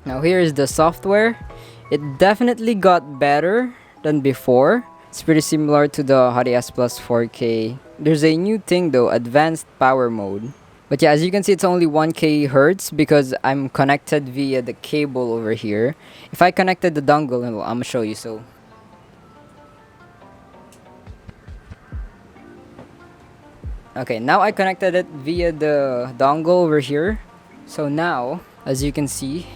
Now here is the software. It definitely got better than before. It's pretty similar to the HTS Plus 4K. There's a new thing though, advanced power mode. But yeah, as you can see, it's only 1K hertz because I'm connected via the cable over here. If I connected the dongle, I'm gonna show you. So okay, now I connected it via the dongle over here. So now, as you can see,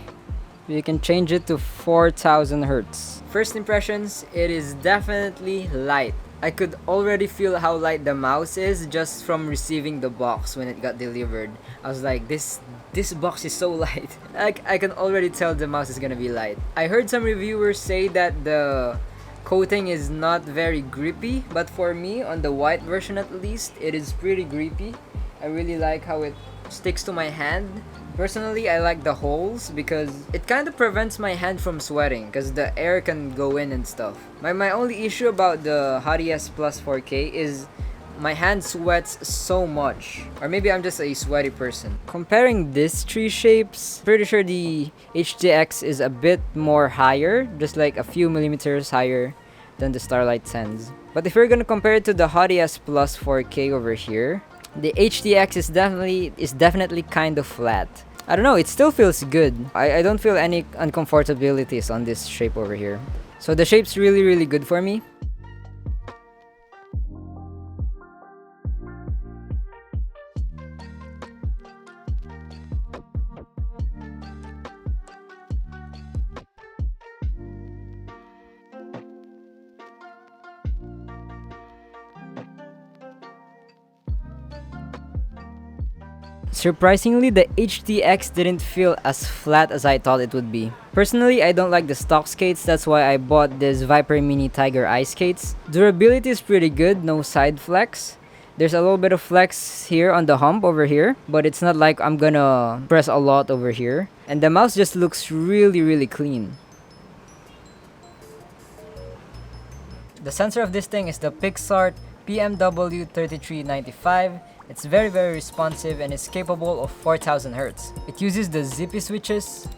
you can change it to 4000 hertz. First impressions, it is definitely light. I could already feel how light the mouse is just from receiving the box when it got delivered. I was like, this box is so light. I can already tell the mouse is gonna be light. I heard some reviewers say that the coating is not very grippy, but for me, on the white version at least, it is pretty grippy. I really like how it sticks to my hand. Personally, I like the holes because it kind of prevents my hand from sweating because the air can go in and stuff. My only issue about the HTS Plus 4K is my hand sweats so much. Or maybe I'm just a sweaty person. Comparing these three shapes, pretty sure the HTX is a bit more higher, just like a few millimeters higher than the Starlight TenZ. But if we're gonna compare it to the HTS Plus 4K over here, the HTX is definitely kind of flat. I don't know, it still feels good. I don't feel any uncomfortabilities on this shape over here. So the shape's really good for me. Surprisingly, the HTX didn't feel as flat as I thought it would be. Personally, I don't like the stock skates, that's why I bought this Viper Mini Tiger Ice skates. Durability is pretty good, no side flex. There's a little bit of flex here on the hump over here, but it's not like I'm gonna press a lot over here. And the mouse just looks really clean. The sensor of this thing is the Pixart PMW3395. It's very responsive and is capable of 4000 Hz. It uses the zippy switches.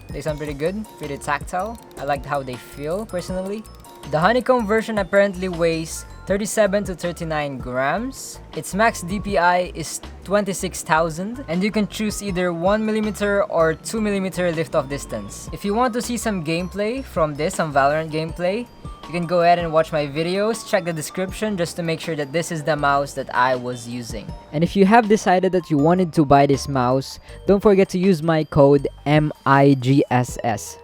They sound pretty good, pretty tactile. I like how they feel personally. The honeycomb version apparently weighs 37 to 39 grams. Its max DPI is 26,000 and you can choose either 1mm or 2mm lift-off distance. If you want to see some gameplay from this, some Valorant gameplay, you can go ahead and watch my videos, check the description just to make sure that this is the mouse that I was using. And if you have decided that you wanted to buy this mouse, don't forget to use my code MIGSS.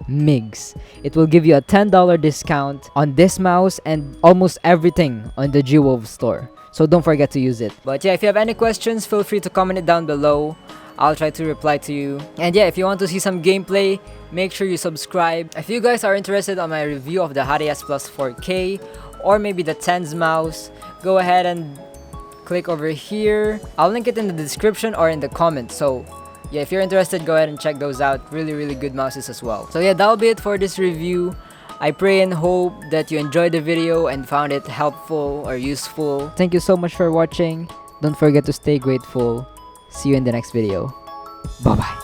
It will give you a $10 discount on this mouse and almost everything on the G-Wolves store. So don't forget to use it. But yeah, if you have any questions, feel free to comment it down below. I'll try to reply to you. And yeah, if you want to see some gameplay, make sure you subscribe. If you guys are interested on my review of the HTS Plus 4K or maybe the TenZ mouse, go ahead and click over here. I'll link it in the description or in the comments. So yeah, if you're interested, go ahead and check those out. Really good mouses as well. So yeah, that'll be it for this review. I pray and hope that you enjoyed the video and found it helpful or useful. Thank you so much for watching. Don't forget to stay grateful. See you in the next video. Bye bye.